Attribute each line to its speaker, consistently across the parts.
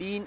Speaker 1: 3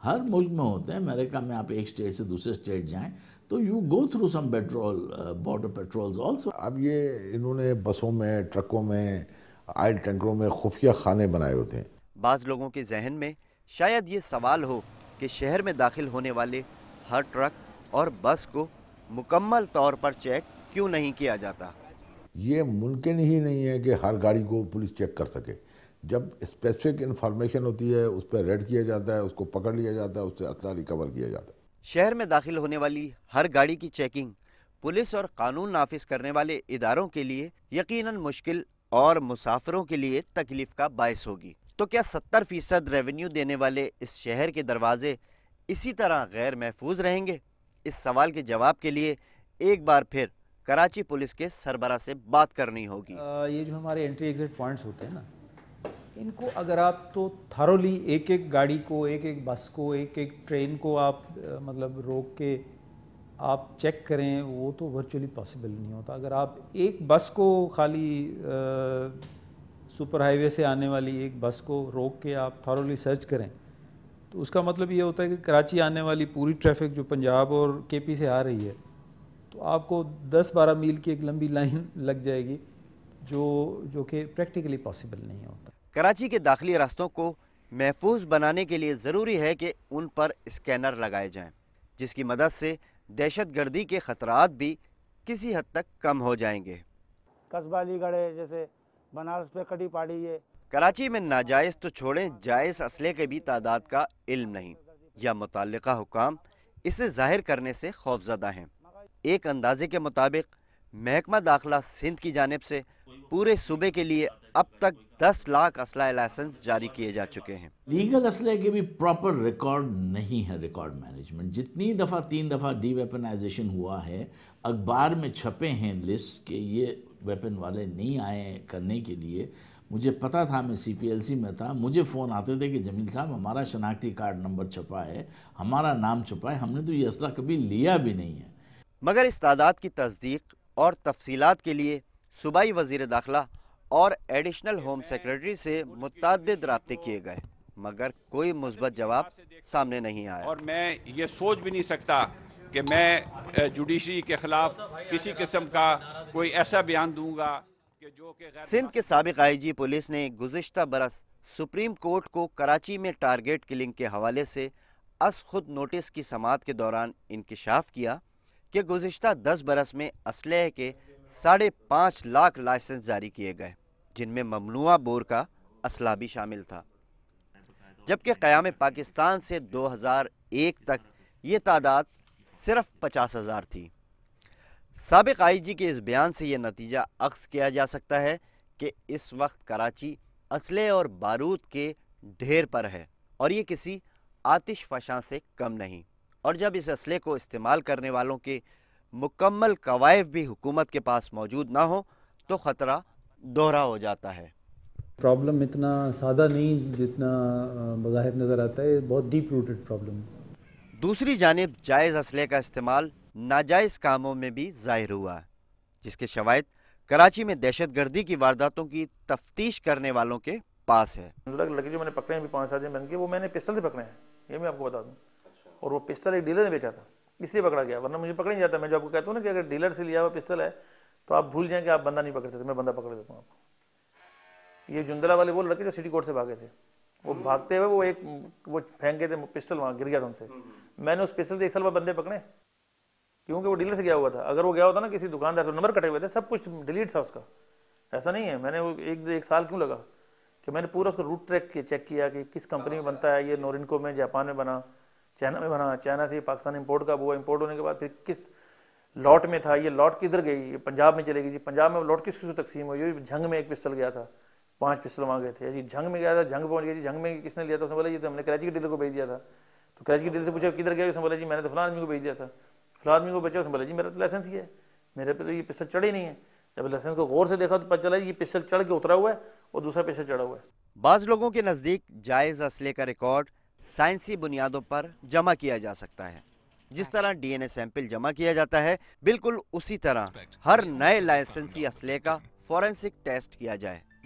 Speaker 2: ہر ملک میں ہوتے ہیں. امریکہ میں آپ ایک اسٹیٹ سے دوسرے اسٹیٹ جائیں تو you go through some patrol border patrols also.
Speaker 3: اب یہ انہوں نے بسوں میں، ٹرکوں میں، آئل ٹینکروں میں خفیہ خانے بنائے ہوتے ہیں.
Speaker 1: بعض لوگوں کے ذہن میں شاید یہ سوال ہو کہ شہر میں داخل ہونے والے ہر ٹرک اور بس کو مکمل طور پر چیک کیوں نہیں کیا جاتا؟
Speaker 3: یہ ممکن ہی نہیں ہے کہ ہر گاڑی کو پولیس چیک کر سکے. جب اسپیسیفک انفارمیشن ہوتی ہے اس پہ ریڈ کیا جاتا ہے، اس کو پکڑ لیا جاتا ہے، اس سے اسلحہ ریکور کیا جاتا ہے.
Speaker 1: شہر میں داخل ہونے والی ہر گاڑی کی چیکنگ پولیس اور قانون نافذ کرنے والے اداروں کے لیے یقیناً مشکل اور مسافروں کے لیے تکلیف کا باعث ہوگی. تو کیا 70% ریونیو دینے والے اس شہر کے دروازے اسی طرح غیر محفوظ رہیں گے؟ اس سوال کے جواب کے لیے ایک بار پھر کراچی پولیس کے سربراہ سے بات کرنی ہوگی.
Speaker 4: یہ جو ہمارے انٹری ایگزٹ پوائنٹس ہوتے ہیں نا، ان کو اگر آپ تو تھرولی ایک ایک گاڑی کو، ایک ایک بس کو، ایک ایک ٹرین کو آپ مطلب روک کے آپ چیک کریں، وہ تو ورچولی پاسبل نہیں ہوتا. اگر آپ ایک بس کو خالی سپر ہائی وے سے آنے والی ایک بس کو روک کے آپ تھرولی سرچ کریں تو اس کا مطلب یہ ہوتا ہے کہ کراچی آنے والی پوری ٹریفک جو پنجاب اور کے پی سے آ رہی ہے تو آپ کو 10-12 میل کی ایک لمبی لائن لگ جائے گی جو کہ پریکٹیکلی پاسبل نہیں ہوتا.
Speaker 1: کراچی کے داخلی راستوں کو محفوظ بنانے کے لیے ضروری ہے کہ ان پر اسکینر لگائے جائیں، جس کی مدد سے دہشت گردی کے خطرات بھی کسی حد تک کم ہو جائیں گے.
Speaker 5: قصبہ علی گڑھ ہے، جیسے بنارس پہ کڑی پاڑی ہے.
Speaker 1: کراچی میں ناجائز تو چھوڑیں، جائز اسلحے کے بھی تعداد کا علم نہیں یا متعلقہ حکام اسے ظاہر کرنے سے خوفزدہ ہیں. ایک اندازے کے مطابق محکمہ داخلہ سندھ کی جانب سے پورے صوبے کے لیے اب تک 10 لاکھ اسلحہ لائسنس جاری کیے جا چکے ہیں.
Speaker 2: لیگل اسلحے کے بھی پراپر ریکارڈ نہیں ہے، ریکارڈ مینجمنٹ. جتنی دفعہ 3 دفعہ ڈی ویپنائزیشن ہوا ہے، اخبار میں چھپے ہیں لسٹ کہ یہ ویپن والے نہیں آئے کرنے کے لیے. مجھے پتا تھا، میں سی پی ایل سی میں تھا، مجھے فون آتے تھے کہ جمیل صاحب ہمارا شناختی کارڈ نمبر چھپا ہے، ہمارا نام چھپا ہے، ہم نے تو یہ اسلحہ کبھی لیا بھی نہیں ہے.
Speaker 1: مگر اس تعداد کی تصدیق اور تفصیلات کے لیے صوبائی وزیر داخلہ اور ایڈیشنل ہوم سیکریٹری سے متعدد رابطے کیے گئے، مگر کوئی مثبت جواب سامنے نہیں آیا.
Speaker 6: اور میں یہ سوچ بھی نہیں سکتا کہ میں جوڈیشری کے خلاف کسی قسم کا کوئی ایسا بیان دوں گا کہ جو کہ
Speaker 1: سندھ کے سابق آئی جی پولیس نے گزشتہ برس سپریم کورٹ کو کراچی میں ٹارگیٹ کلنگ کے حوالے سے از خود نوٹس کی سماعت کے دوران انکشاف کیا کہ گزشتہ 10 برس میں اسلحے کے 5.5 لاکھ لائسنس جاری کیے گئے، جن میں ممنوعہ بور کا اسلحہ بھی شامل تھا، جبکہ قیام پاکستان سے 2001 تک یہ تعداد صرف 50,000 تھی. سابق آئی جی کے اس بیان سے یہ نتیجہ اخذ کیا جا سکتا ہے کہ اس وقت کراچی اسلحے اور بارود کے ڈھیر پر ہے، اور یہ کسی آتش فشاں سے کم نہیں. اور جب اس اسلحے کو استعمال کرنے والوں کے مکمل کوائف بھی حکومت کے پاس موجود نہ ہوں تو خطرہ دوہرا ہو جاتا ہے.
Speaker 4: پرابلم اتنا سادہ نہیں جتنا بظاہر نظر آتا ہے، بہت ڈیپ روٹڈ پرابلم.
Speaker 1: دوسری جانب جائز اسلحے کا استعمال ناجائز کاموں میں بھی ظاہر ہوا، جس کے شواہد کراچی میں دہشت گردی کی وارداتوں کی تفتیش کرنے والوں کے پاس ہے.
Speaker 7: لڑکے جو میں نے پکڑے ہیں 5-7 دن بن کے، وہ میں نے پسٹل سے پکڑے ہیں، یہ میں آپ کو بتا دوں. اور وہ پسٹل ایک ڈیلر نے بیچا تھا، اس لیے پکڑا گیا، ورنہ مجھے پکڑ نہیں جاتا. میں جو آپ کو کہتا ہوں نا کہ اگر ڈیلر سے لیا ہوا پسٹل ہے تو آپ بھول جائیں کہ آپ بندہ نہیں پکڑ سکتے، میں بندہ پکڑ دیتا ہوں آپ کو. یہ جندلا والے وہ لڑکے جو سٹی کورٹ سے بھاگے تھے، وہ بھاگتے ہوئے وہ پھینک گئے تھے پسٹل، وہاں گر گیا تھا ان سے. میں نے اس پسٹل سے 1 سال بعد بندے پکڑے، کیونکہ وہ ڈیلر سے گیا ہوا تھا. اگر وہ گیا ہوتا نا کسی دکاندار سے، نمبر کٹے ہوئے تھے، سب کچھ ڈیلیٹ تھا اس کا. ایسا نہیں ہے. میں نے 1 سال کیوں لگا کہ میں نے پورا اس کا روٹ ٹریک چیک کیا کہ کس کمپنی میں بنتا ہے. یہ نورنکو میں، جاپان میں بنا، چائنا میں بنا، چائنا سے پاکستان امپورٹ کا ہوا، امپورٹ ہونے کے بعد پھر کس لاٹ میں تھا، یہ لاٹ کدھر گئی، یہ پنجاب میں چلے گی جی، پنجاب میں لاٹ کس کو تقسیم ہوئی. جھنگ میں ایک پسٹل گیا تھا، 5 پسٹل وہاں گئے تھے جی. جھنگ میں گیا تھا، جھنگ پہنچ گیا جی. جھنگ میں کس نے لیا تھا؟ اس نے بولا جی تو ہم نے کراچی کے ڈیلر کو بھیج دیا تھا. تو کراچی کے ڈیلر سے پوچھا کدھر گیا؟ اس نے بولا جی میں نے تو فلاں آدمی کو بھیج دیا تھا. فلاں آدمی کو بچا، اس نے بولا جی میرا تو لائسنس ہی ہے، میرے پہ تو یہ پسٹل چڑھ ہی نہیں ہے. جب لائسنس کو غور سے دیکھا تو پتہ چلا یہ پسٹل چڑھ کے اترا ہوا ہے اور دوسرا پسٹل چڑھا ہوا ہے.
Speaker 1: بعض لوگوں کے نزدیک جائز اسلحے کا ریکارڈ سائنسی بنیادوں پر جمع کیا جا سکتا ہے. جس طرح ڈی این اے سیمپل جمع کیا جاتا ہے، بالکل اسی طرح ہر نئے لائسنسی اسلحے کا فورینسک ٹیسٹ کیا جائے،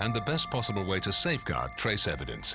Speaker 8: and the best possible way to safeguard trace evidence.